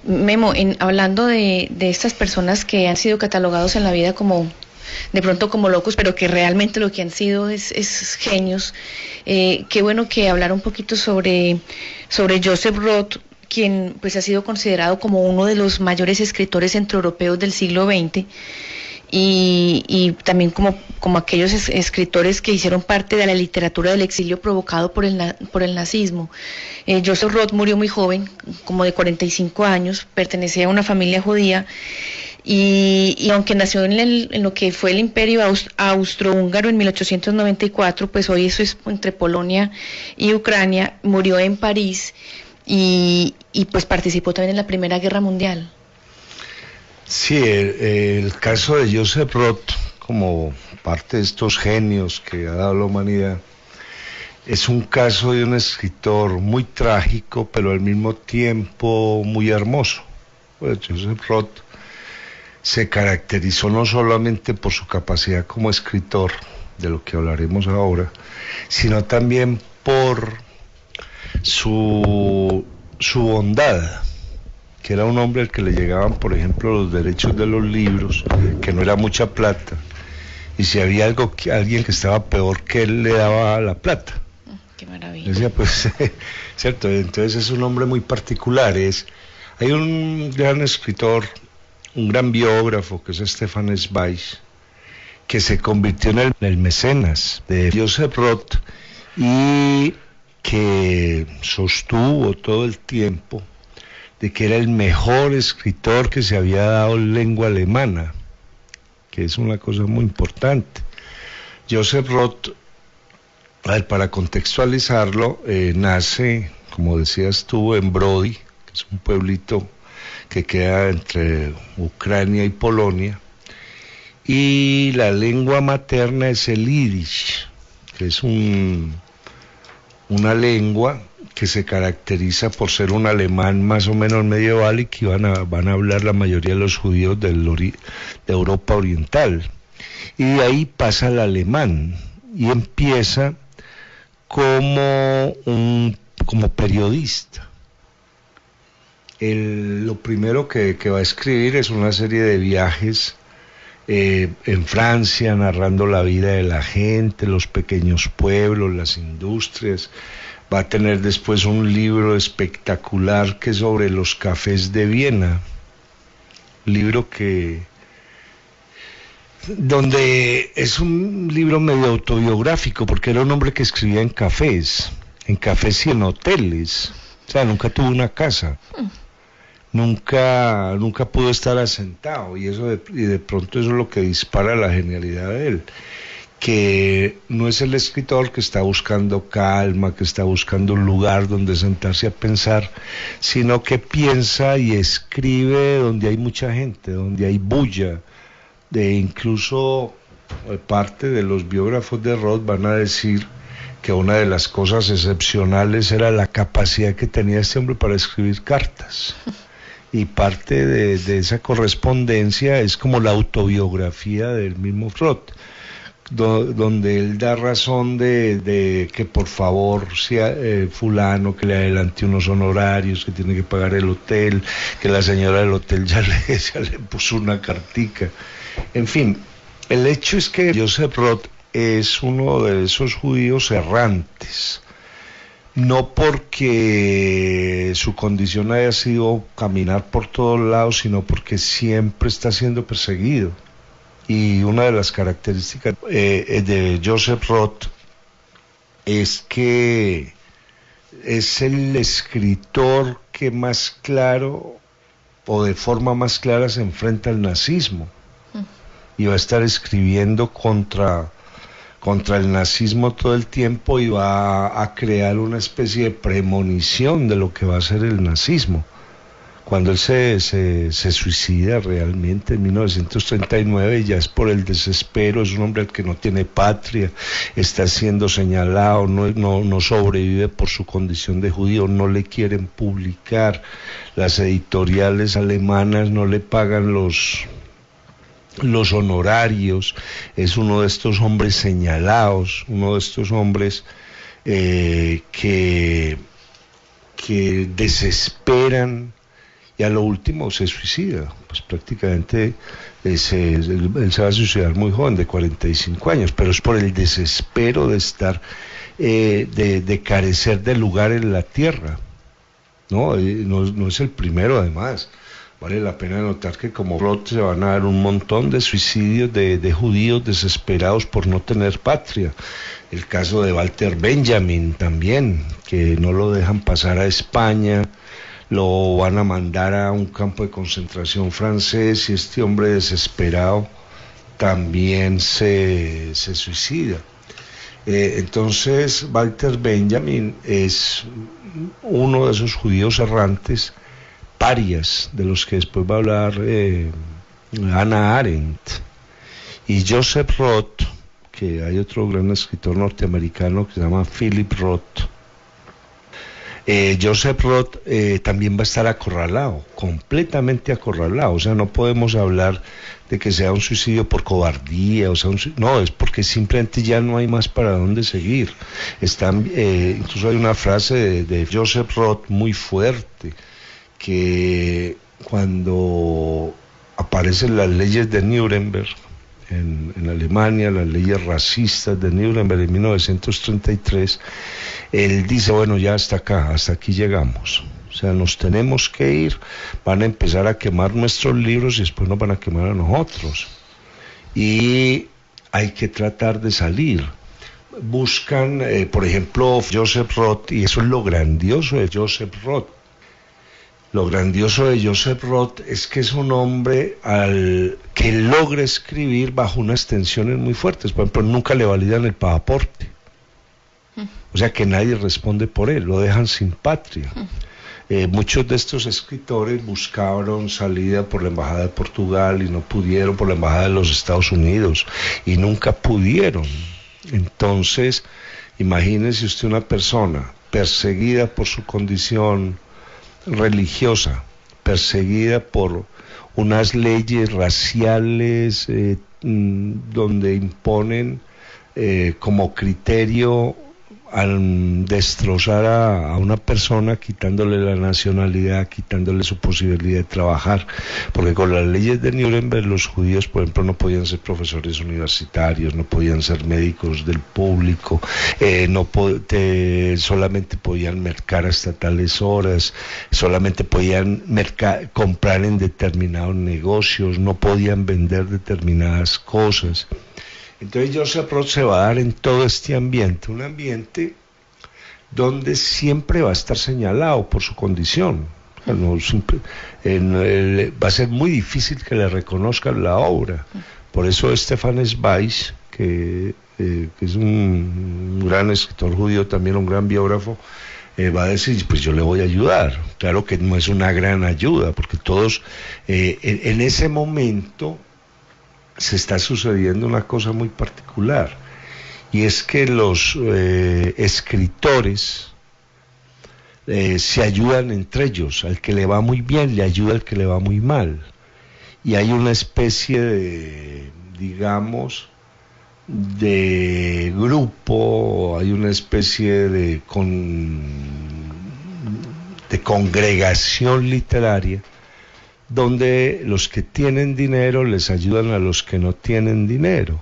Memo, hablando de estas personas que han sido catalogados en la vida como, de pronto como locos, pero que realmente lo que han sido es genios, qué bueno que hablar un poquito sobre Joseph Roth, quien pues ha sido considerado como uno de los mayores escritores centroeuropeos del siglo XX. Y también como aquellos escritores que hicieron parte de la literatura del exilio provocado por el nazismo. Joseph Roth murió muy joven, como de 45 años, pertenecía a una familia judía y aunque nació en lo que fue el Imperio Austrohúngaro en 1894, pues hoy eso es entre Polonia y Ucrania, murió en París y pues participó también en la Primera Guerra Mundial. Sí, el caso de Joseph Roth, como parte de estos genios que ha dado la humanidad, es un caso de un escritor muy trágico, pero al mismo tiempo muy hermoso. Pues Joseph Roth se caracterizó no solamente por su capacidad como escritor, de lo que hablaremos ahora, sino también por su bondad, que era un hombre al que le llegaban, por ejemplo, los derechos de los libros, que no era mucha plata, y si había alguien que estaba peor que él, le daba la plata. Qué maravilla. Decía, pues, cierto, entonces es un hombre muy particular. Hay un gran escritor, un gran biógrafo, que es Stefan Zweig, que se convirtió en el mecenas de Joseph Roth y que sostuvo todo el tiempo de que era el mejor escritor que se había dado en lengua alemana, que es una cosa muy importante. Joseph Roth, para contextualizarlo, nace, como decías tú, en Brody, que es un pueblito que queda entre Ucrania y Polonia, y la lengua materna es el yiddish, que es una lengua que se caracteriza por ser un alemán más o menos medieval y que van a hablar la mayoría de los judíos de Europa Oriental. Y de ahí pasa al alemán y empieza como periodista. Lo primero que va a escribir es una serie de viajes en Francia, narrando la vida de la gente, los pequeños pueblos, las industrias. Va a tener después un libro espectacular que es sobre los cafés de Viena, libro donde es un libro medio autobiográfico, porque era un hombre que escribía en cafés y en hoteles, o sea, nunca tuvo una casa, nunca pudo estar asentado, y de pronto eso es lo que dispara la genialidad de él, que no es el escritor que está buscando calma, que está buscando un lugar donde sentarse a pensar, sino que piensa y escribe donde hay mucha gente, donde hay bulla. Incluso parte de los biógrafos de Roth van a decir que una de las cosas excepcionales era la capacidad que tenía este hombre para escribir cartas. Y parte de esa correspondencia es como la autobiografía del mismo Roth, donde él da razón de que por favor sea fulano que le adelante unos honorarios, que tiene que pagar el hotel, que la señora del hotel ya le puso una cartica. En fin, el hecho es que Joseph Roth es uno de esos judíos errantes, no porque su condición haya sido caminar por todos lados, sino porque siempre está siendo perseguido. Y una de las características de Joseph Roth es que es el escritor que más claro o de forma más clara se enfrenta al nazismo y va a estar escribiendo contra el nazismo todo el tiempo y va a crear una especie de premonición de lo que va a ser el nazismo. Cuando él se suicida realmente en 1939, ya es por el desespero, es un hombre al que no tiene patria, está siendo señalado, no sobrevive por su condición de judío, no le quieren publicar, las editoriales alemanas no le pagan los honorarios, es uno de estos hombres señalados, uno de estos hombres que desesperan y a lo último se suicida, pues prácticamente él se va a suicidar muy joven, de 45 años, pero es por el desespero de estar, de carecer de lugar en la tierra, ¿no? No es el primero además. Vale la pena notar que como Roth se van a dar un montón de suicidios de judíos desesperados por no tener patria. El caso de Walter Benjamin también, que no lo dejan pasar a España, lo van a mandar a un campo de concentración francés y este hombre desesperado también se suicida. Entonces Walter Benjamin es uno de esos judíos errantes, parias, de los que después va a hablar Hannah Arendt. Y Joseph Roth, que hay otro gran escritor norteamericano que se llama Philip Roth. Joseph Roth también va a estar acorralado, completamente acorralado. O sea, no podemos hablar de que sea un suicidio por cobardía, no, es porque simplemente ya no hay más para dónde seguir. Incluso hay una frase de Joseph Roth muy fuerte, que cuando aparecen las leyes de Nuremberg en Alemania, las leyes racistas de Nuremberg en 1933, él dice, bueno, ya hasta acá, hasta aquí llegamos, o sea, nos tenemos que ir, van a empezar a quemar nuestros libros y después nos van a quemar a nosotros, y hay que tratar de salir. Buscan, por ejemplo, Joseph Roth, y eso es lo grandioso de Joseph Roth. Lo grandioso de Joseph Roth es que es un hombre que logra escribir bajo unas tensiones muy fuertes. Por ejemplo, nunca le validan el pasaporte. O sea que nadie responde por él, lo dejan sin patria. Muchos de estos escritores buscaron salida por la Embajada de Portugal y no pudieron, por la Embajada de los Estados Unidos y nunca pudieron. Entonces, imagínese usted una persona perseguida por su condición religiosa, perseguida por unas leyes raciales donde imponen como criterio al destrozar a una persona, quitándole la nacionalidad, quitándole su posibilidad de trabajar, porque con las leyes de Nuremberg los judíos, por ejemplo, no podían ser profesores universitarios, no podían ser médicos del público, solamente podían mercar hasta tales horas, solamente podían comprar en determinados negocios, no podían vender determinadas cosas. Entonces Joseph Roth se va a dar en todo este ambiente, un ambiente donde siempre va a estar señalado por su condición. Va a ser muy difícil que le reconozcan la obra. Por eso Stefan Zweig, que es un gran escritor judío, también un gran biógrafo, va a decir, pues yo le voy a ayudar. Claro que no es una gran ayuda, porque todos, en ese momento se está sucediendo una cosa muy particular, y es que los escritores se ayudan entre ellos. Al que le va muy bien le ayuda al que le va muy mal, y hay una especie de, digamos, de grupo, hay una especie de congregación literaria donde los que tienen dinero les ayudan a los que no tienen dinero.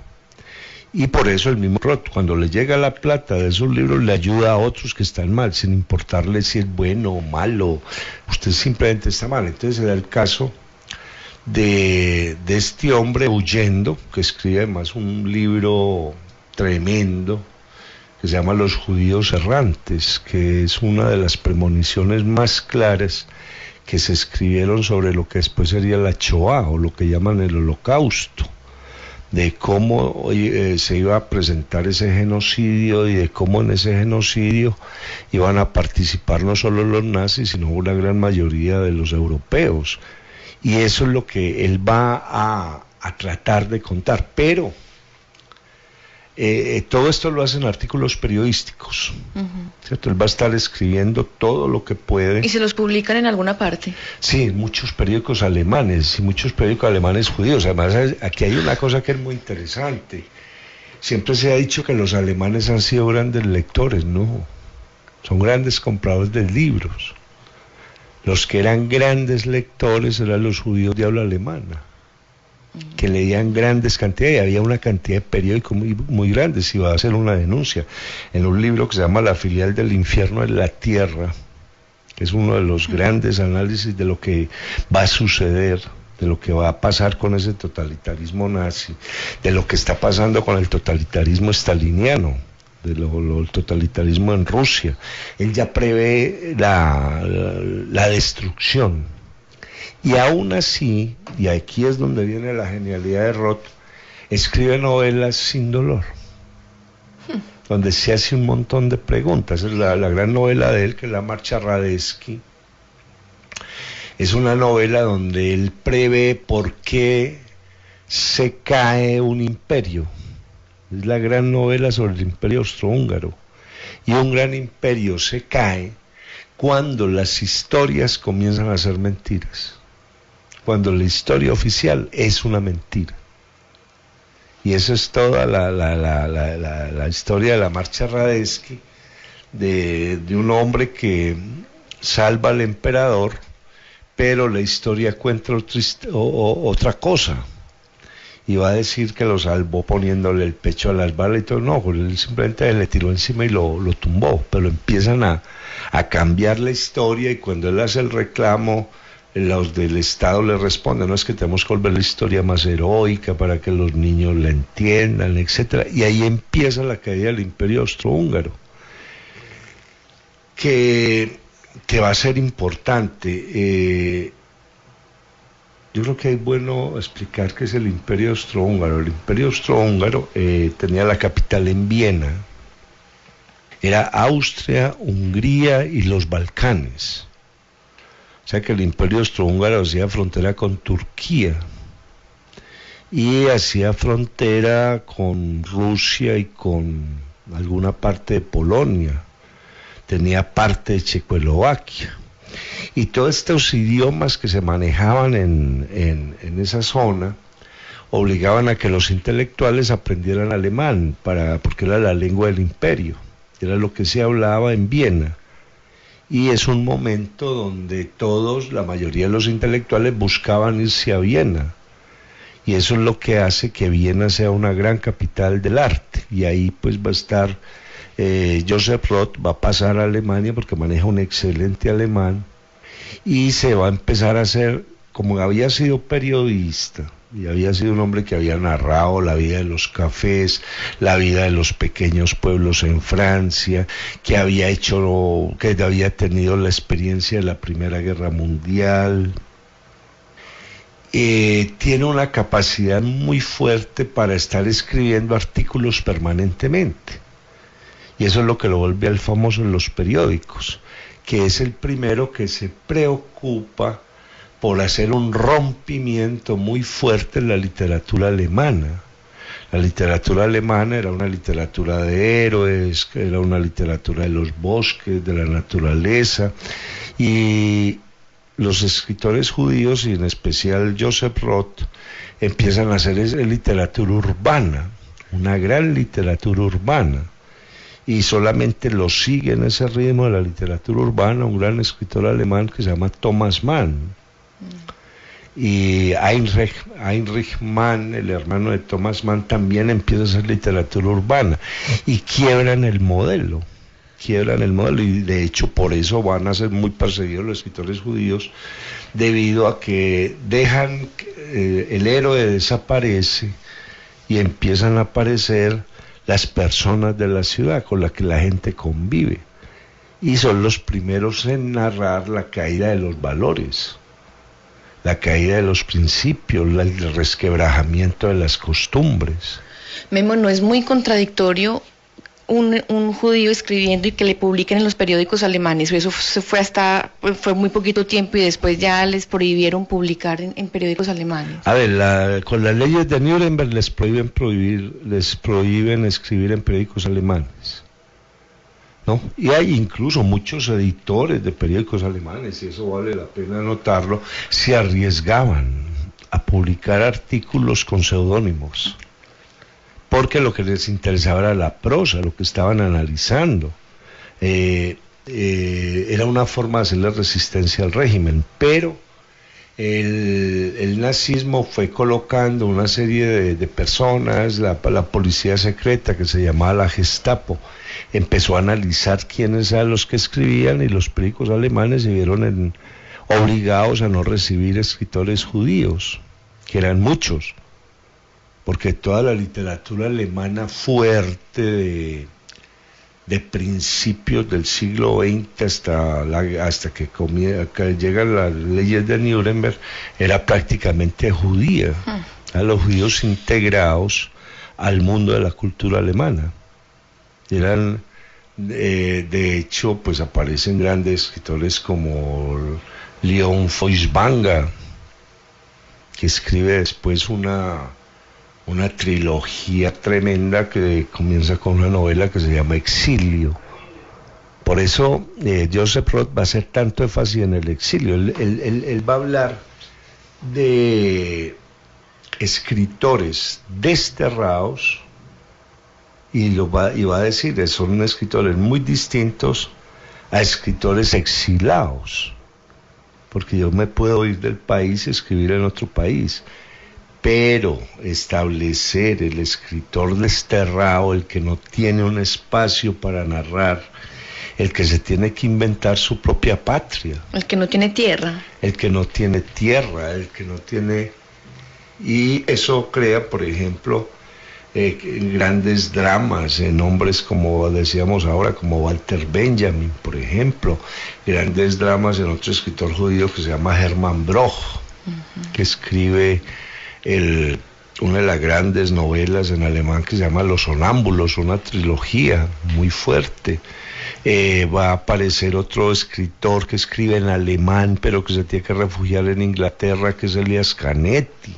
Y por eso el mismo Roth, cuando le llega la plata de esos libros, le ayuda a otros que están mal, sin importarle si es bueno o malo, usted simplemente está mal. Entonces se da el caso de este hombre huyendo, que escribe además un libro tremendo, que se llama Los judíos errantes, que es una de las premoniciones más claras que se escribieron sobre lo que después sería la Shoah, o lo que llaman el Holocausto, de cómo se iba a presentar ese genocidio, y de cómo en ese genocidio iban a participar no solo los nazis, sino una gran mayoría de los europeos. Y eso es lo que él va a tratar de contar, pero todo esto lo hacen artículos periodísticos, ¿cierto? Él va a estar escribiendo todo lo que puede. ¿Y se los publican en alguna parte? Sí, muchos periódicos alemanes, y muchos periódicos alemanes judíos. Además, aquí hay una cosa que es muy interesante. Siempre se ha dicho que los alemanes han sido grandes lectores, no, son grandes compradores de libros. Los que eran grandes lectores eran los judíos de habla alemana, que leían grandes cantidades, y había una cantidad de periódicos muy grandes. Iba a hacer una denuncia en un libro que se llama La filial del infierno en la tierra, que es uno de los grandes análisis de lo que va a suceder, de lo que va a pasar con ese totalitarismo nazi, de lo que está pasando con el totalitarismo staliniano, el totalitarismo en Rusia. Él ya prevé la destrucción. Y aún así, y aquí es donde viene la genialidad de Roth, escribe novelas sin dolor, donde se hace un montón de preguntas. Es la gran novela de él, que es La Marcha Radetzky. Es una novela donde él prevé por qué se cae un imperio. Es la gran novela sobre el imperio austrohúngaro. Y un gran imperio se cae cuando las historias comienzan a ser mentiras, cuando la historia oficial es una mentira. Y eso es toda la historia de la Marcha Radetzky, de un hombre que salva al emperador, pero la historia cuenta otra cosa. Y va a decir que lo salvó poniéndole el pecho a las balas y todo. No, él simplemente le tiró encima y lo tumbó. Pero empiezan a cambiar la historia, y cuando él hace el reclamo, los del Estado le responden: no, es que tenemos que volver la historia más heroica para que los niños la entiendan, etcétera. Y ahí empieza la caída del imperio austrohúngaro, que va a ser importante. Yo creo que es bueno explicar qué es el imperio austrohúngaro. El imperio austrohúngaro tenía la capital en Viena. Era Austria, Hungría y los Balcanes. O sea que el imperio austrohúngaro hacía frontera con Turquía y hacía frontera con Rusia y con alguna parte de Polonia. Tenía parte de Checoslovaquia. Y todos estos idiomas que se manejaban en esa zona obligaban a que los intelectuales aprendieran alemán, porque era la lengua del imperio, era lo que se hablaba en Viena. Y es un momento donde la mayoría de los intelectuales buscaban irse a Viena. Y eso es lo que hace que Viena sea una gran capital del arte. Y ahí pues va a estar Joseph Roth, va a pasar a Alemania porque maneja un excelente alemán. Y se va a empezar a hacer, como había sido periodista, y había sido un hombre que había narrado la vida de los cafés, la vida de los pequeños pueblos en Francia, que había tenido la experiencia de la Primera Guerra Mundial. Tiene una capacidad muy fuerte para estar escribiendo artículos permanentemente. Y eso es lo que lo vuelve al famoso en los periódicos, que es el primero que se preocupa por hacer un rompimiento muy fuerte en la literatura alemana. La literatura alemana era una literatura de héroes, era una literatura de los bosques, de la naturaleza, y los escritores judíos, y en especial Joseph Roth, empiezan a hacer literatura urbana, una gran literatura urbana. Y solamente lo sigue en ese ritmo de la literatura urbana un gran escritor alemán que se llama Thomas Mann. Y Heinrich Mann, el hermano de Thomas Mann, también empieza a hacer literatura urbana y quiebran el modelo, y de hecho por eso van a ser muy perseguidos los escritores judíos, debido a que dejan, el héroe desaparece y empiezan a aparecer las personas de la ciudad con las que la gente convive, y son los primeros en narrar la caída de los valores, la caída de los principios, el resquebrajamiento de las costumbres. Memo, ¿no es muy contradictorio un judío escribiendo y que le publiquen en los periódicos alemanes? Eso fue muy poquito tiempo y después ya les prohibieron publicar en periódicos alemanes. A ver, con las leyes de Nuremberg les prohíben escribir en periódicos alemanes, ¿no? Y hay incluso muchos editores de periódicos alemanes, y eso vale la pena notarlo, se arriesgaban a publicar artículos con seudónimos, porque lo que les interesaba era la prosa, lo que estaban analizando. era una forma de hacerle resistencia al régimen, pero el nazismo fue colocando una serie de personas, la policía secreta que se llamaba la Gestapo, empezó a analizar quiénes eran los que escribían y los periódicos alemanes se vieron obligados a no recibir escritores judíos, que eran muchos, porque toda la literatura alemana fuerte de principios del siglo XX hasta que llegan las leyes de Nuremberg, era prácticamente judía, a los judíos integrados al mundo de la cultura alemana. Eran, de hecho, pues aparecen grandes escritores como Leon Feuchtwanger, que escribe después una trilogía tremenda que comienza con una novela que se llama Exilio. Por eso Joseph Roth va a hacer tanto énfasis en el exilio. Él va a hablar de escritores desterrados y va a decir que son escritores muy distintos a escritores exilados, porque yo me puedo ir del país y escribir en otro país, pero establecer el escritor desterrado, el que no tiene un espacio para narrar, el que se tiene que inventar su propia patria, el que no tiene tierra, el que no tiene tierra, el que no tiene... Y eso crea, por ejemplo, grandes dramas en hombres como decíamos ahora, como Walter Benjamin, por ejemplo, grandes dramas en otro escritor judío que se llama Hermann Broch, que escribe una de las grandes novelas en alemán que se llama Los Sonámbulos, una trilogía muy fuerte. Va a aparecer otro escritor que escribe en alemán, pero que se tiene que refugiar en Inglaterra, que es Elias Canetti.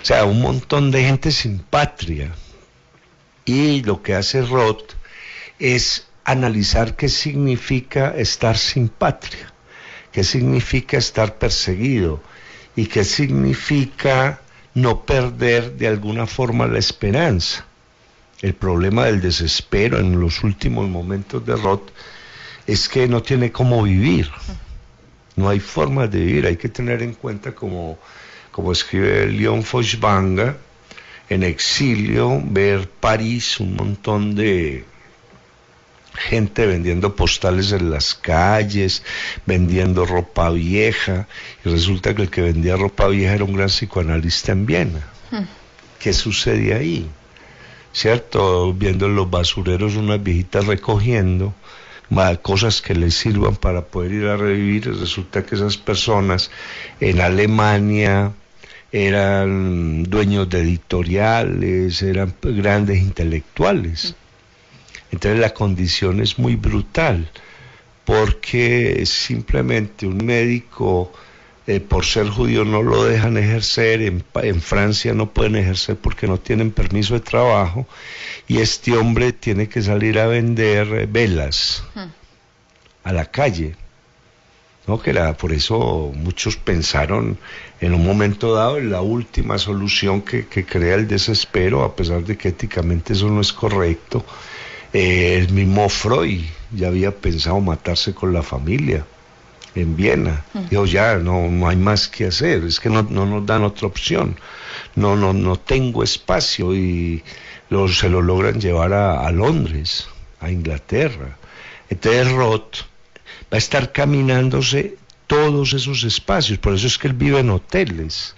O sea, un montón de gente sin patria. Y lo que hace Roth es analizar qué significa estar sin patria, qué significa estar perseguido y qué significa no perder de alguna forma la esperanza. El problema del desespero en los últimos momentos de Roth es que no tiene cómo vivir, no hay forma de vivir. Hay que tener en cuenta, como escribe Leon Feuchtwanger, en Exilio, ver París, un montón de gente vendiendo postales en las calles, vendiendo ropa vieja, y resulta que el que vendía ropa vieja era un gran psicoanalista en Viena. ¿Qué sucede ahí? ¿Cierto? Viendo en los basureros unas viejitas recogiendo cosas que les sirvan para poder ir a revivir, y resulta que esas personas en Alemania eran dueños de editoriales, eran grandes intelectuales. Entonces la condición es muy brutal, porque simplemente un médico, por ser judío, no lo dejan ejercer, en Francia no pueden ejercer porque no tienen permiso de trabajo, y este hombre tiene que salir a vender velas a la calle. ¿No? Por eso muchos pensaron en un momento dado en la última solución que crea el desespero, a pesar de que éticamente eso no es correcto. El mismo Freud ya había pensado matarse con la familia en Viena. Dijo, ya no hay más que hacer, es que no nos dan otra opción, no tengo espacio, y se lo logran llevar a Londres, a Inglaterra. Entonces Roth va a estar caminándose todos esos espacios, por eso es que él vive en hoteles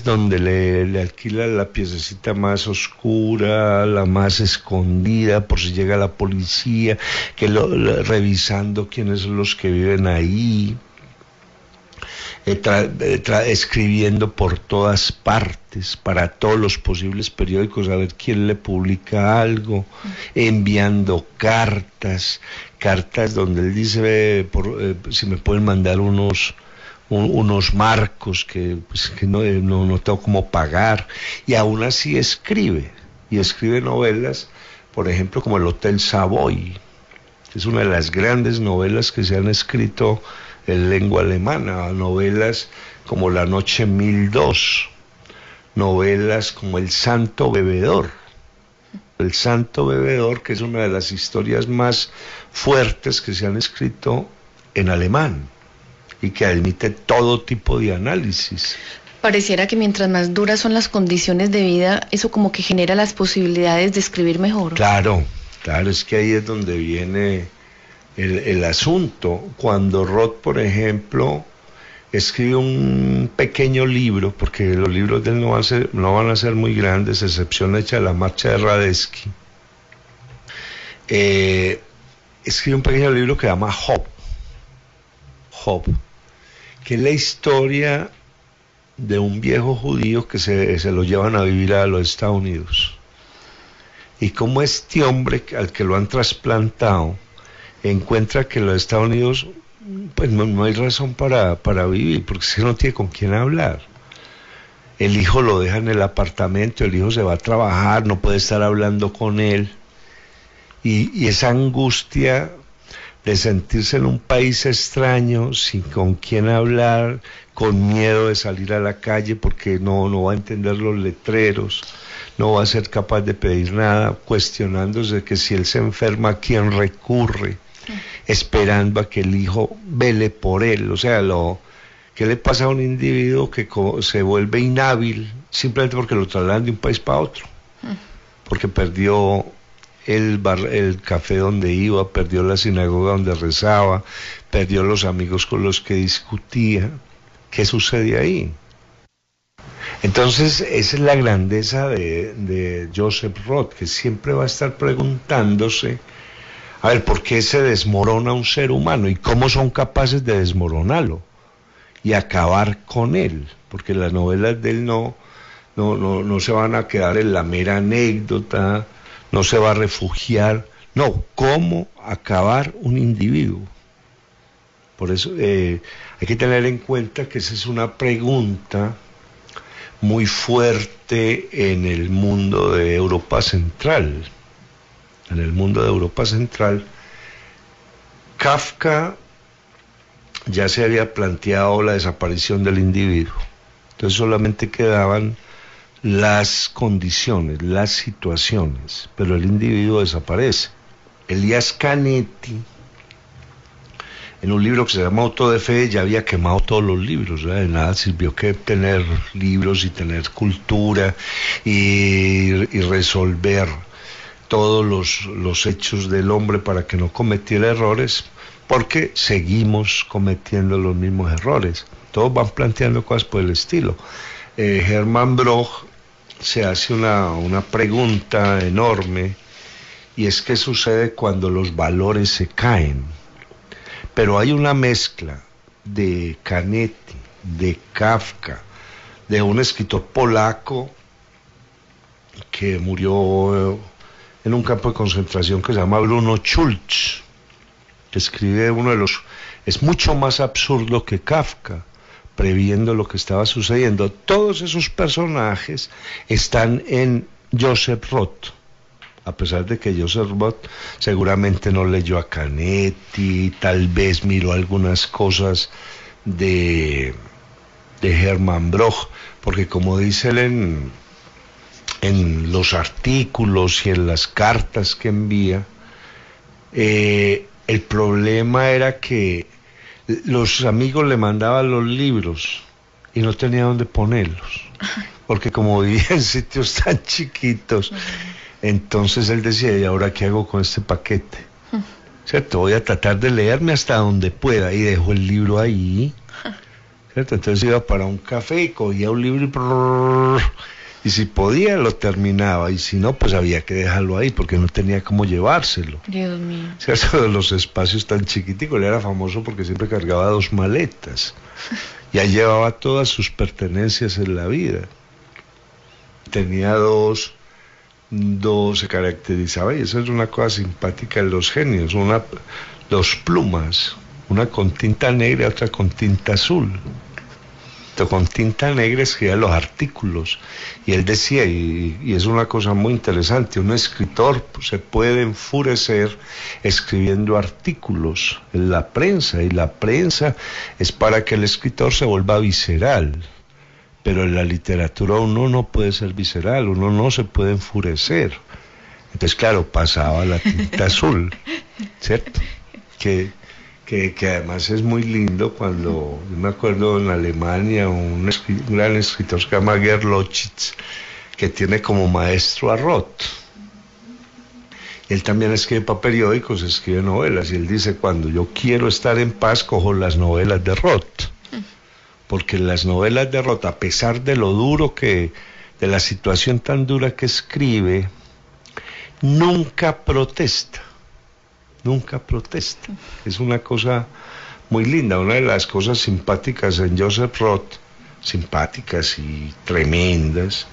donde le alquilan la piececita más oscura, la más escondida, por si llega la policía, revisando quiénes son los que viven ahí, escribiendo por todas partes, para todos los posibles periódicos, a ver quién le publica algo, enviando cartas donde él dice, si me pueden mandar unos marcos que no tengo cómo pagar, y aún así escribe novelas, por ejemplo, como El Hotel Savoy, que es una de las grandes novelas que se han escrito en lengua alemana, novelas como La Noche en 1002, novelas como El Santo Bebedor, El Santo Bebedor, que es una de las historias más fuertes que se han escrito en alemán y que admite todo tipo de análisis. Pareciera que mientras más duras son las condiciones de vida, eso como que genera las posibilidades de escribir mejor. Claro, es que ahí es donde viene el asunto. Cuando Roth, por ejemplo, escribe un pequeño libro, porque los libros de él no van a ser muy grandes, excepción hecha de la marcha de Radetzky, escribe un pequeño libro que se llama Job, que es la historia de un viejo judío que se lo llevan a vivir a los Estados Unidos. Y cómo este hombre al que lo han trasplantado encuentra que en los Estados Unidos pues no hay razón para vivir, porque si no tiene con quién hablar. El hijo lo deja en el apartamento, el hijo se va a trabajar, no puede estar hablando con él. Y esa angustia de sentirse en un país extraño, sin con quién hablar, con miedo de salir a la calle porque no va a entender los letreros, no va a ser capaz de pedir nada, cuestionándose que si él se enferma, ¿a quién recurre? Esperando a que el hijo vele por él. O sea, ¿qué le pasa a un individuo que se vuelve inhábil simplemente porque lo trasladan de un país para otro? Porque perdió el café donde iba, perdió la sinagoga donde rezaba, perdió los amigos con los que discutía. ¿Qué sucede ahí? Entonces, esa es la grandeza de Joseph Roth, que siempre va a estar preguntándose, a ver, ¿por qué se desmorona un ser humano? ¿Y cómo son capaces de desmoronarlo? Y acabar con él, porque las novelas de él no se van a quedar en la mera anécdota, no se va a refugiar, no, ¿cómo acabar un individuo? Por eso hay que tener en cuenta que esa es una pregunta muy fuerte en el mundo de Europa Central. En el mundo de Europa Central, Kafka ya se había planteado la desaparición del individuo. Entonces solamente quedaban las condiciones, las situaciones, pero el individuo desaparece. Elías Canetti, en un libro que se llama Auto de Fe, ya había quemado todos los libros, ¿verdad? De nada sirvió que tener libros y tener cultura y resolver todos los hechos del hombre para que no cometiera errores, porque seguimos cometiendo los mismos errores. Todos van planteando cosas por el estilo. Hermann Broch se hace una pregunta enorme, y es qué sucede cuando los valores se caen. Pero hay una mezcla de Canetti, de Kafka, de un escritor polaco que murió en un campo de concentración que se llama Bruno Schulz, que escribe es mucho más absurdo que Kafka, previendo lo que estaba sucediendo. Todos esos personajes están en Joseph Roth, a pesar de que Joseph Roth seguramente no leyó a Canetti, tal vez miró algunas cosas de Hermann Broch, porque como dice él en los artículos y en las cartas que envía, el problema era que los amigos le mandaban los libros y no tenía dónde ponerlos, porque como vivía en sitios tan chiquitos, entonces él decía, ¿y ahora qué hago con este paquete? ¿Cierto? Voy a tratar de leerme hasta donde pueda, y dejo el libro ahí, ¿cierto? Entonces iba para un café y cogía un libro y si podía lo terminaba, y si no, pues había que dejarlo ahí porque no tenía cómo llevárselo. Dios mío. ¿Cierto? Los espacios tan chiquiticos. Él era famoso porque siempre cargaba 2 maletas y ahí llevaba todas sus pertenencias en la vida. Tenía dos, se caracterizaba, y eso es una cosa simpática de los genios, 2 plumas, una con tinta negra y otra con tinta azul. Con tinta negra escribía los artículos, y él decía, y es una cosa muy interesante, un escritor se puede enfurecer escribiendo artículos en la prensa, y la prensa es para que el escritor se vuelva visceral, pero en la literatura uno no puede ser visceral, uno no se puede enfurecer. Entonces, claro, pasaba la tinta azul, ¿cierto? Que además es muy lindo cuando, yo me acuerdo en Alemania, un gran escritor que se llama Gerd Lotschitz, que tiene como maestro a Roth. Él también escribe para periódicos, escribe novelas, y él dice, cuando yo quiero estar en paz, cojo las novelas de Roth. Porque las novelas de Roth, a pesar de lo duro de la situación tan dura que escribe, nunca protesta. Nunca protesta. Es una cosa muy linda. Una de las cosas simpáticas en Joseph Roth, simpáticas y tremendas,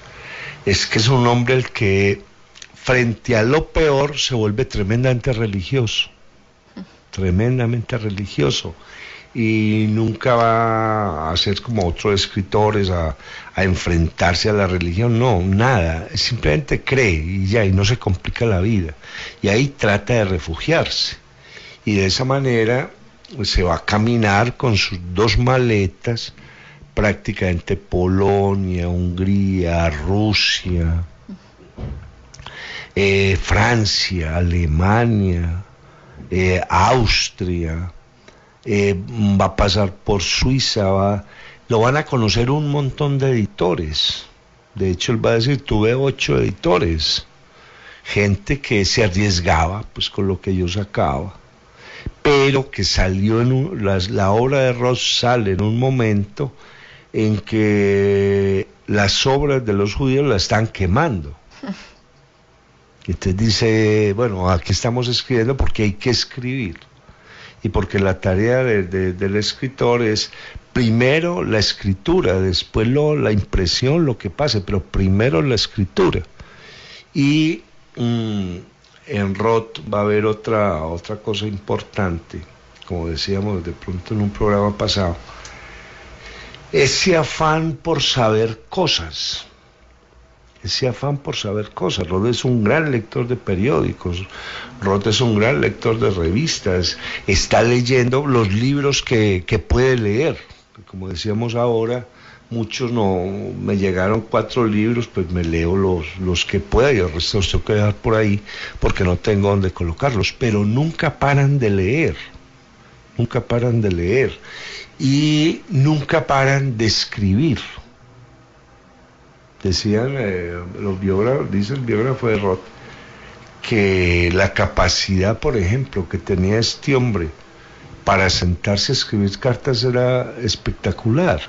es que es un hombre el que frente a lo peor se vuelve tremendamente religioso, y nunca va a ser como otros escritores a enfrentarse a la religión, no, nada, simplemente cree y ya, y no se complica la vida, y ahí trata de refugiarse, y de esa manera pues, se va a caminar con sus 2 maletas, prácticamente Polonia, Hungría, Rusia, Francia, Alemania, Austria, va a pasar por Suiza, lo van a conocer un montón de editores. De hecho, él va a decir, tuve 8 editores, gente que se arriesgaba pues con lo que yo sacaba, pero que salió la obra de Roth sale en un momento en que las obras de los judíos la están quemando. Entonces dice, bueno, aquí estamos escribiendo porque hay que escribir. Y porque la tarea del escritor es primero la escritura, después la impresión, lo que pase, pero primero la escritura. Y en Roth va a haber otra cosa importante, como decíamos de pronto en un programa pasado, ese afán por saber cosas. Roth es un gran lector de periódicos, Roth es un gran lector de revistas, está leyendo los libros que puede leer. Como decíamos ahora, muchos no, me llegaron 4 libros, pues me leo los que pueda y el resto los tengo que dejar por ahí porque no tengo dónde colocarlos, pero nunca paran de leer y nunca paran de escribir. Decían los biógrafos, dice el biógrafo de Roth, que la capacidad, por ejemplo, que tenía este hombre para sentarse a escribir cartas era espectacular,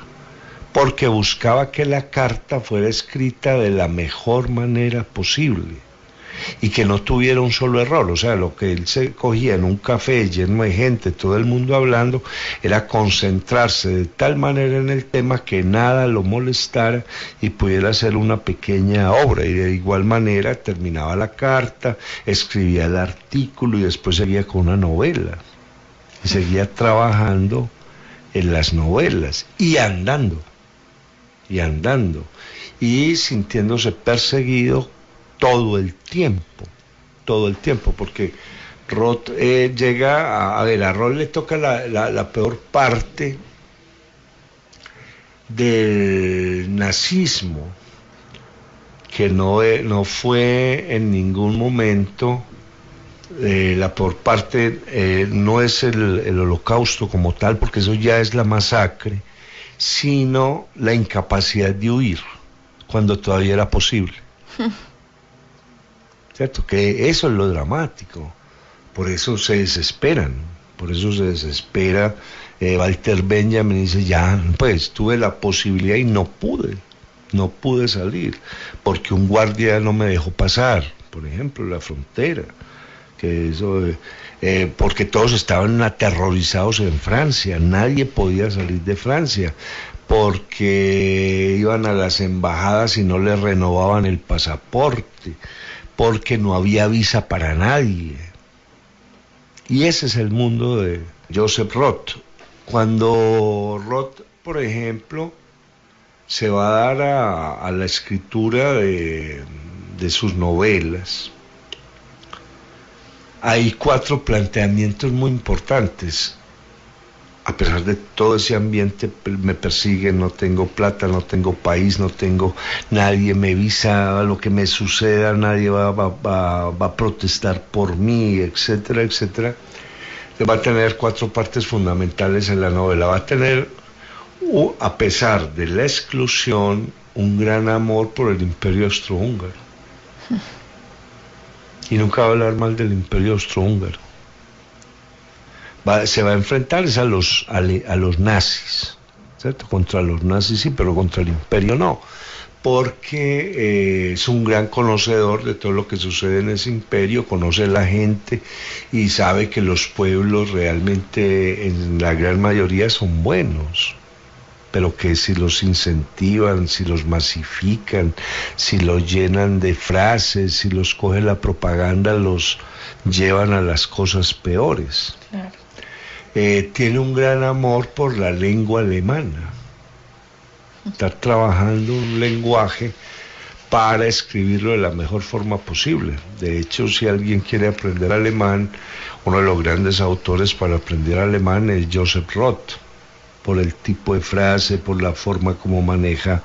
porque buscaba que la carta fuera escrita de la mejor manera posible y que no tuviera un solo error. O sea, lo que él se cogía en un café lleno de gente, todo el mundo hablando, era concentrarse de tal manera en el tema que nada lo molestara y pudiera hacer una pequeña obra, y de igual manera terminaba la carta, escribía el artículo y después seguía con una novela y seguía trabajando en las novelas y andando y sintiéndose perseguido todo el tiempo, porque Roth llega a Roth le toca la peor parte del nazismo, que no fue en ningún momento, la peor parte no es el holocausto como tal, porque eso ya es la masacre, sino la incapacidad de huir, cuando todavía era posible. ¿Cierto? Que eso es lo dramático, por eso se desespera, Walter Benjamin dice, ya, pues tuve la posibilidad y no pude salir, porque un guardia no me dejó pasar, por ejemplo, la frontera, que eso, porque todos estaban aterrorizados en Francia, nadie podía salir de Francia, porque iban a las embajadas y no les renovaban el pasaporte, porque no había visa para nadie. Y ese es el mundo de Joseph Roth. Cuando Roth, por ejemplo, se va a dar a la escritura de sus novelas, hay 4 planteamientos muy importantes. a pesar de todo ese ambiente, me persiguen, no tengo plata, no tengo país, no tengo nadie, me visa lo que me suceda, nadie va a protestar por mí, etcétera, etcétera. Va a tener 4 partes fundamentales en la novela. Va a tener, a pesar de la exclusión, un gran amor por el Imperio Austrohúngaro. Y nunca va a hablar mal del Imperio Austrohúngaro. Se va a enfrentar a los nazis, ¿cierto? Contra los nazis sí, pero contra el imperio no, porque es un gran conocedor de todo lo que sucede en ese imperio, conoce a la gente y sabe que los pueblos realmente en la gran mayoría son buenos, pero que si los incentivan, si los masifican, si los llenan de frases, si los coge la propaganda, los llevan a las cosas peores. Claro. Tiene un gran amor por la lengua alemana. Está trabajando un lenguaje para escribirlo de la mejor forma posible. De hecho, si alguien quiere aprender alemán, uno de los grandes autores para aprender alemán es Joseph Roth, por el tipo de frase, por la forma como maneja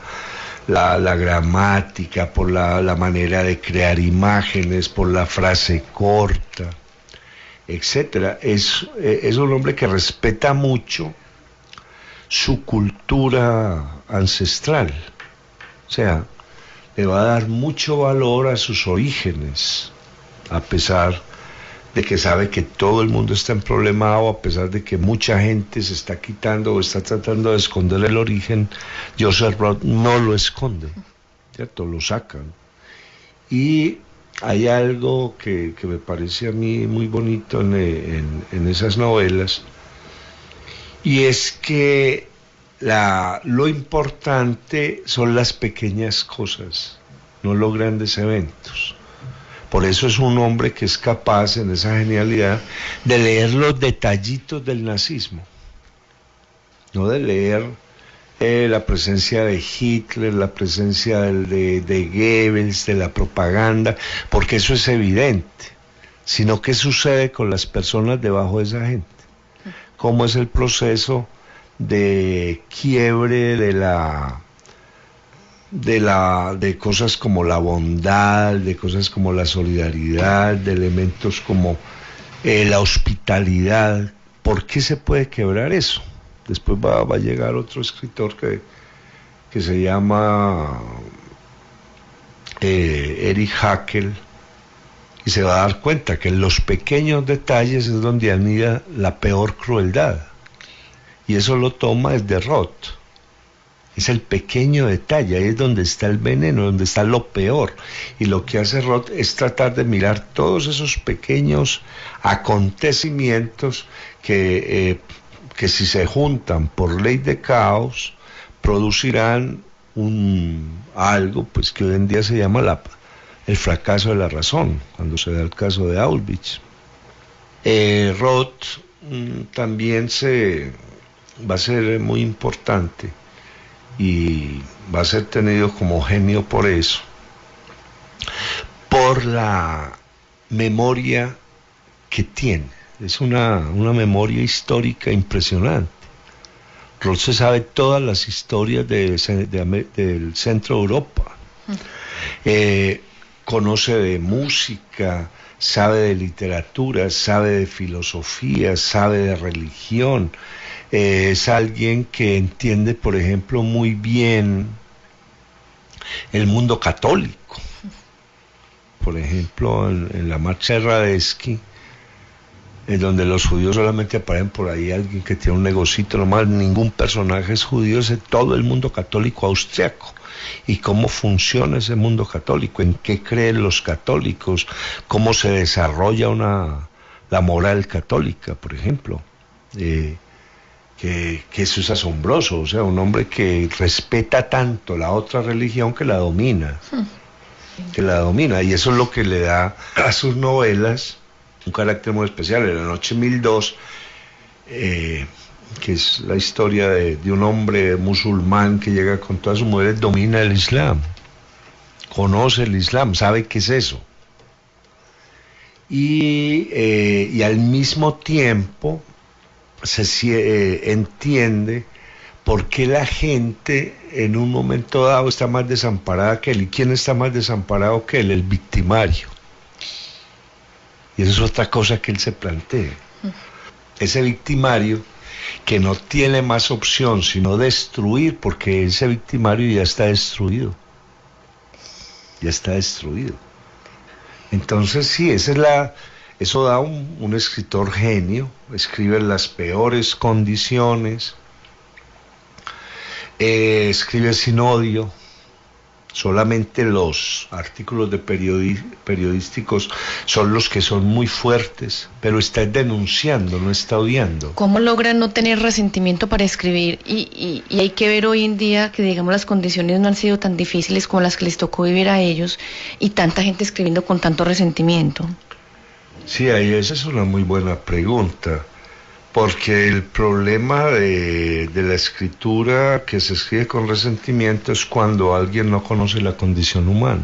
la gramática, por la manera de crear imágenes, por la frase corta, etcétera. Es un hombre que respeta mucho su cultura ancestral, o sea, le va a dar mucho valor a sus orígenes, a pesar de que sabe que todo el mundo está en problemado, a pesar de que mucha gente se está quitando o está tratando de esconder el origen. Joseph Roth no lo esconde, ¿cierto? Lo sacan. Y hay algo que me parece a mí muy bonito en esas novelas, y es que lo importante son las pequeñas cosas, no los grandes eventos. Por eso es un hombre que es capaz, en esa genialidad, de leer los detallitos del nazismo, no de leer la presencia de Hitler, la presencia de Goebbels, de la propaganda, porque eso es evidente, sino qué sucede con las personas debajo de esa gente, cómo es el proceso de quiebre de cosas como la bondad, de cosas como la solidaridad, de elementos como la hospitalidad. ¿Por qué se puede quebrar eso? Después va a llegar otro escritor que se llama Erich Hackel, y se va a dar cuenta que en los pequeños detalles es donde anida la peor crueldad, y eso lo toma desde Roth. Es el pequeño detalle, ahí es donde está el veneno, donde está lo peor. Y lo que hace Roth es tratar de mirar todos esos pequeños acontecimientos que si se juntan por ley de caos, producirán algo pues que hoy en día se llama el fracaso de la razón, cuando se da el caso de Auschwitz. Roth también va a ser muy importante, y va a ser tenido como genio por eso, por la memoria que tiene. Es una memoria histórica impresionante. Roth se sabe todas las historias del centro de Europa, conoce de música, sabe de literatura, sabe de filosofía, sabe de religión. Es alguien que entiende, por ejemplo, muy bien el mundo católico. Por ejemplo, en la marcha de Radetzky, en donde los judíos solamente aparecen por ahí, alguien que tiene un negocito nomás, ningún personaje es judío, es todo el mundo católico austriaco. Y cómo funciona ese mundo católico, en qué creen los católicos, cómo se desarrolla la moral católica, por ejemplo. Que eso es asombroso, o sea, un hombre que respeta tanto la otra religión que la domina, y eso es lo que le da a sus novelas un carácter muy especial. En La Noche 1002, que es la historia de un hombre musulmán que llega con todas sus mujeres, domina el Islam, conoce el Islam, sabe qué es eso, y al mismo tiempo entiende por qué la gente en un momento dado está más desamparada que él. ¿Y quién está más desamparado que él? El victimario. Y esa es otra cosa que él se plantea. Ese victimario que no tiene más opción sino destruir, porque ese victimario ya está destruido. Ya está destruido. Entonces sí, eso da un escritor genio, escribe en las peores condiciones, escribe sin odio. Solamente los artículos periodísticos son los que son muy fuertes, pero está denunciando, no está odiando. ¿Cómo logran no tener resentimiento para escribir? Y hay que ver hoy en día que, digamos, las condiciones no han sido tan difíciles como las que les tocó vivir a ellos y tanta gente escribiendo con tanto resentimiento. Sí, esa es una muy buena pregunta. Porque el problema de la escritura que se escribe con resentimiento es cuando alguien no conoce la condición humana.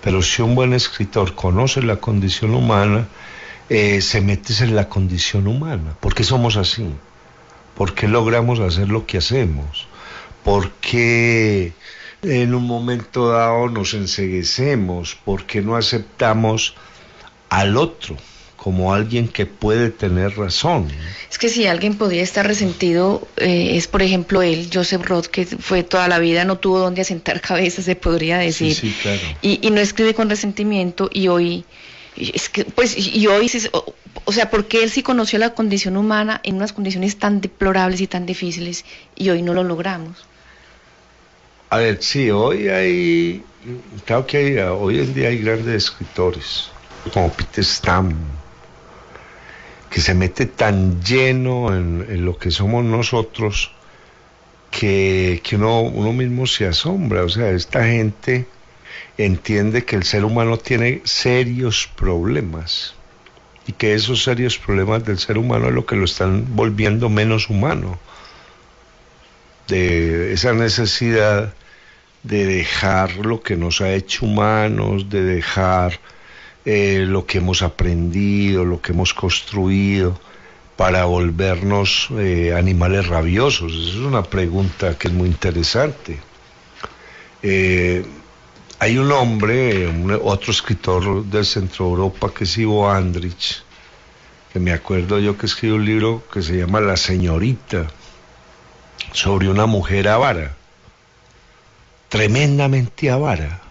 Pero si un buen escritor conoce la condición humana, se mete en la condición humana. ¿Por qué somos así? ¿Por qué logramos hacer lo que hacemos? ¿Por qué en un momento dado nos enceguecemos? ¿Por qué no aceptamos al otro como alguien que puede tener razón? Es que si alguien podría estar resentido, es por ejemplo él, Joseph Roth, que fue toda la vida, no tuvo dónde asentar cabeza, se podría decir. Sí, claro. Y no escribe con resentimiento, y hoy, o sea, porque él sí conoció la condición humana en unas condiciones tan deplorables y tan difíciles, y hoy no lo logramos. A ver, sí, hoy en día hay grandes escritores, como Peter Stam, que se mete tan lleno en lo que somos nosotros que uno mismo se asombra. O sea, esta gente entiende que el ser humano tiene serios problemas y que esos serios problemas del ser humano es lo que lo están volviendo menos humano. De esa necesidad de dejar lo que nos ha hecho humanos, de dejar lo que hemos aprendido, lo que hemos construido, para volvernos animales rabiosos. Esa es una pregunta que es muy interesante. Hay un hombre, otro escritor del Centro Europa, que es Ivo Andrić, que me acuerdo yo que escribió un libro que se llama La Señorita, sobre una mujer avara, tremendamente avara.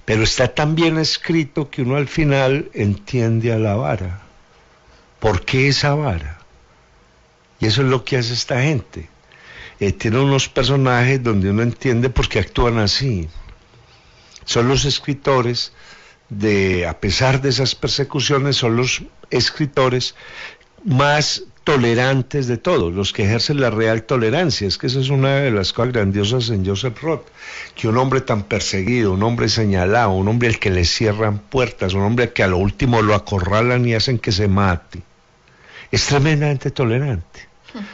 Pero está tan bien escrito que uno al final entiende a la vara. ¿Por qué esa vara? Y eso es lo que hace esta gente. Tiene unos personajes donde uno entiende por qué actúan así. Son los escritores a pesar de esas persecuciones, son los escritores más tolerantes de todos, los que ejercen la real tolerancia. Es que esa es una de las cosas grandiosas en Joseph Roth, que un hombre tan perseguido, un hombre señalado, un hombre al que le cierran puertas, un hombre que a lo último lo acorralan y hacen que se mate, es tremendamente tolerante,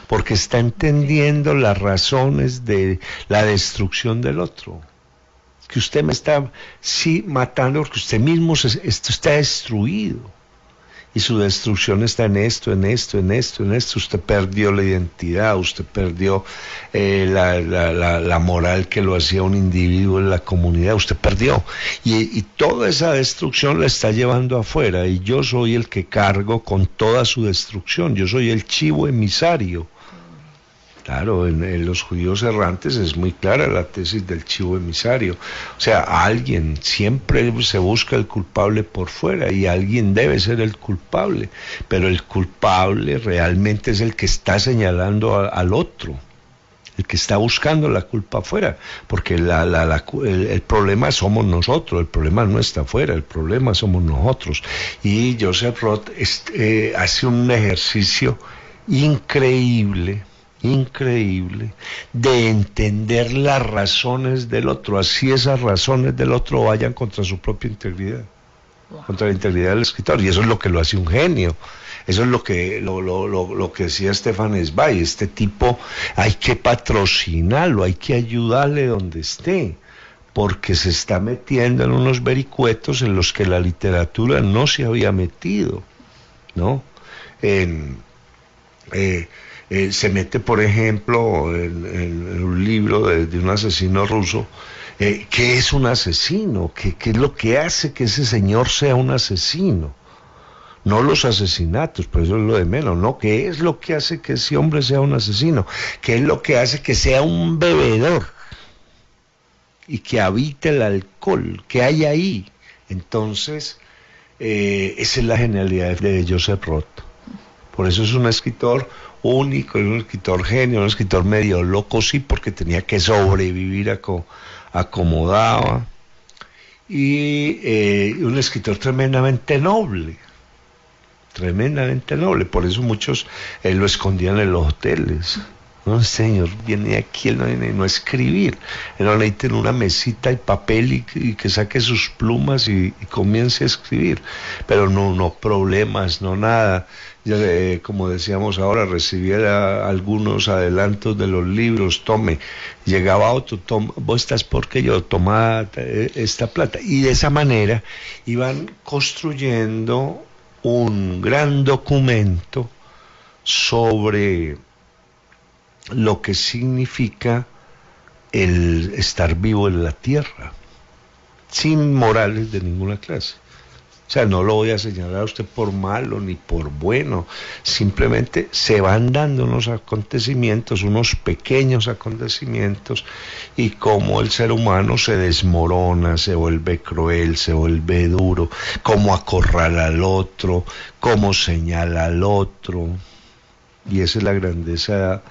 porque está entendiendo las razones de la destrucción del otro. Que usted me está matando porque usted mismo esto está destruido. Y su destrucción está en esto. Usted perdió la identidad, usted perdió la moral que lo hacía un individuo en la comunidad, usted perdió. Y toda esa destrucción la está llevando afuera, y yo soy el que cargo con toda su destrucción, yo soy el chivo emisario. Claro, en los judíos errantes es muy clara la tesis del chivo emisario. O sea, alguien siempre se busca el culpable por fuera, y alguien debe ser el culpable, pero el culpable realmente es el que está señalando al otro, el que está buscando la culpa afuera, porque el problema somos nosotros, el problema no está afuera, el problema somos nosotros. Y Joseph Roth hace un ejercicio increíble de entender las razones del otro, así esas razones del otro vayan contra su propia integridad, contra la integridad del escritor, y eso es lo que lo hace un genio. Eso es lo que decía Stefan Zweig. Este tipo hay que patrocinarlo, hay que ayudarle donde esté, porque se está metiendo en unos vericuetos en los que la literatura no se había metido, ¿no? Se mete, por ejemplo, en un libro de un asesino ruso. ¿Qué es un asesino? ¿Qué es lo que hace que ese señor sea un asesino? No los asesinatos, pero eso es lo de menos, ¿no? ¿Qué es lo que hace que ese hombre sea un asesino? ¿Qué es lo que hace que sea un bebedor? Y que habite el alcohol, ¿qué hay ahí? Entonces, esa es la genialidad de Joseph Roth. Por eso es un escritor único, es un escritor genio, un escritor medio loco, sí, porque tenía que sobrevivir acomodaba. Y un escritor tremendamente noble. Tremendamente noble, por eso muchos lo escondían en los hoteles. No, señor, viene aquí, él no viene no a escribir, él no necesita en una mesita y papel y que saque sus plumas y comience a escribir, pero no problemas, no nada. Ya, como decíamos ahora, recibía algunos adelantos de los libros, tome, llegaba otro, vos estás porque yo, toma esta plata, y de esa manera iban construyendo un gran documento sobre lo que significa el estar vivo en la tierra, sin morales de ninguna clase. O sea, no lo voy a señalar a usted por malo ni por bueno, simplemente se van dando unos acontecimientos, unos pequeños acontecimientos, y cómo el ser humano se desmorona, se vuelve cruel, se vuelve duro, cómo acorrala al otro, cómo señala al otro, y esa es la grandeza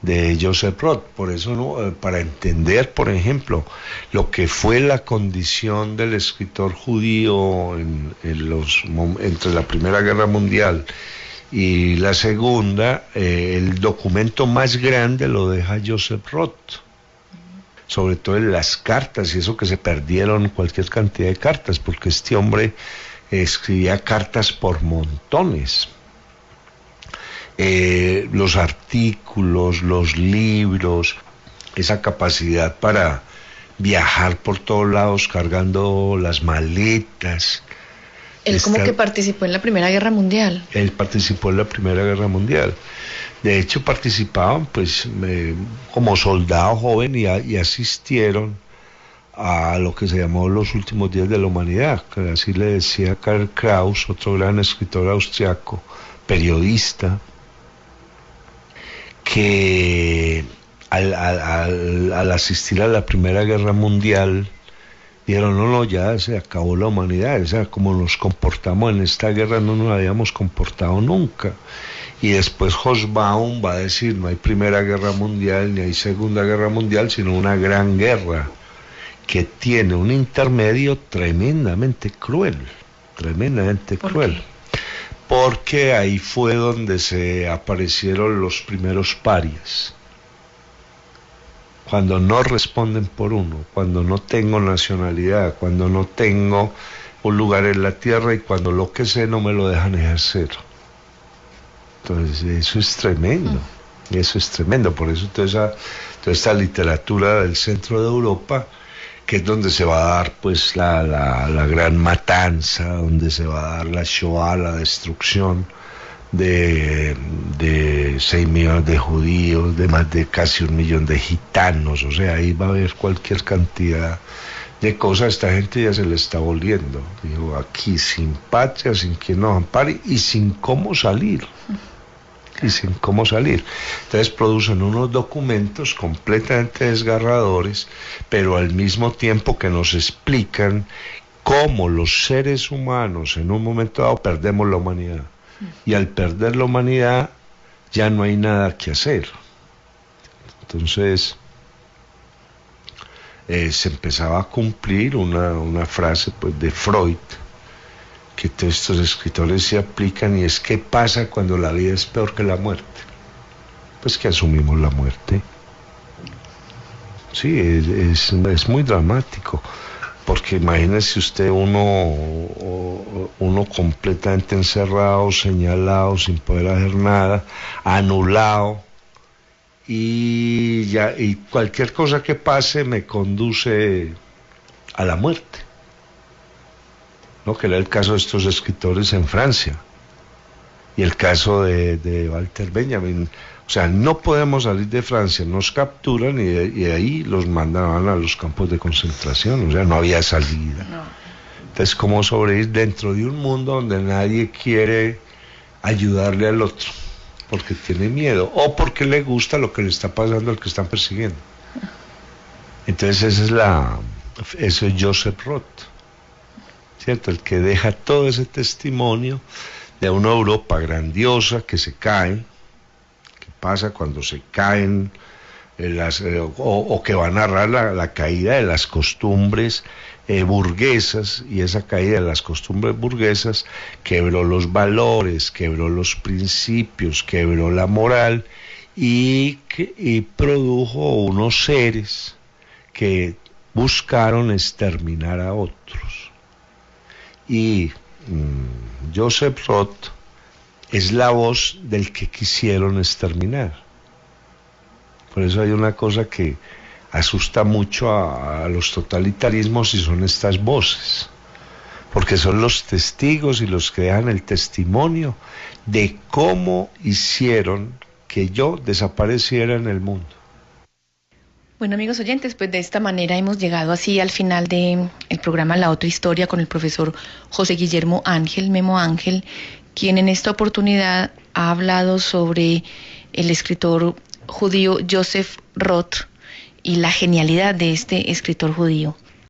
de Joseph Roth. Por eso, ¿no? Para entender, por ejemplo, lo que fue la condición del escritor judío entre la Primera Guerra Mundial y la Segunda, el documento más grande lo deja Joseph Roth, sobre todo en las cartas, y eso que se perdieron cualquier cantidad de cartas, porque este hombre escribía cartas por montones. Los artículos, los libros, esa capacidad para viajar por todos lados cargando las maletas. Él como que participó en la Primera Guerra Mundial. Él participó en la Primera Guerra Mundial. De hecho, participaban pues como soldado joven y asistieron a lo que se llamó los últimos días de la humanidad, que así le decía Karl Kraus, otro gran escritor austriaco, periodista, que al asistir a la Primera Guerra Mundial dijeron, no, ya se acabó la humanidad, o sea, como nos comportamos en esta guerra no nos habíamos comportado nunca. Y después Hobsbawm va a decir, no hay Primera Guerra Mundial ni hay Segunda Guerra Mundial, sino una gran guerra que tiene un intermedio tremendamente cruel, tremendamente cruel. Porque ahí fue donde se aparecieron los primeros parias. Cuando no responden por uno, cuando no tengo nacionalidad, cuando no tengo un lugar en la tierra y cuando lo que sé no me lo dejan ejercer. Entonces eso es tremendo, eso es tremendo. Por eso toda esta literatura del centro de Europa, que es donde se va a dar pues la gran matanza, donde se va a dar la Shoah, la destrucción de 6 millones de judíos, de más de casi 1 millón de gitanos. O sea, ahí va a haber cualquier cantidad de cosas. Esta gente ya se le está volviendo. Digo, aquí sin patria, sin quien nos ampare y sin cómo salir. Entonces producen unos documentos completamente desgarradores, pero al mismo tiempo que nos explican cómo los seres humanos en un momento dado perdemos la humanidad, y al perder la humanidad ya no hay nada que hacer. Entonces se empezaba a cumplir una frase pues de Freud, que todos estos escritores se aplican, y es: ¿qué pasa cuando la vida es peor que la muerte? Pues que asumimos la muerte. Sí, es muy dramático, porque imagínese usted uno completamente encerrado, señalado, sin poder hacer nada, anulado, y cualquier cosa que pase me conduce a la muerte. ¿No? Que era el caso de estos escritores en Francia. Y el caso de Walter Benjamin, o sea, no podemos salir de Francia, nos capturan y de ahí los mandaban a los campos de concentración, o sea, no había salida. No. Entonces, ¿cómo sobrevivir dentro de un mundo donde nadie quiere ayudarle al otro? Porque tiene miedo o porque le gusta lo que le está pasando al que están persiguiendo. Entonces eso es Joseph Roth, ¿cierto? El que deja todo ese testimonio de una Europa grandiosa que se cae, que pasa cuando se caen o que va a narrar la caída de las costumbres burguesas, y esa caída de las costumbres burguesas quebró los valores, quebró los principios, quebró la moral y produjo unos seres que buscaron exterminar a otros. Y Joseph Roth es la voz del que quisieron exterminar. Por eso hay una cosa que asusta mucho a los totalitarismos, y son estas voces, porque son los testigos y los que dejan el testimonio de cómo hicieron que yo desapareciera en el mundo. Bueno, amigos oyentes, pues de esta manera hemos llegado así al final del programa La Otra Historia con el profesor José Guillermo Ángel, Memo Ángel, quien en esta oportunidad ha hablado sobre el escritor judío Joseph Roth y la genialidad de este escritor judío.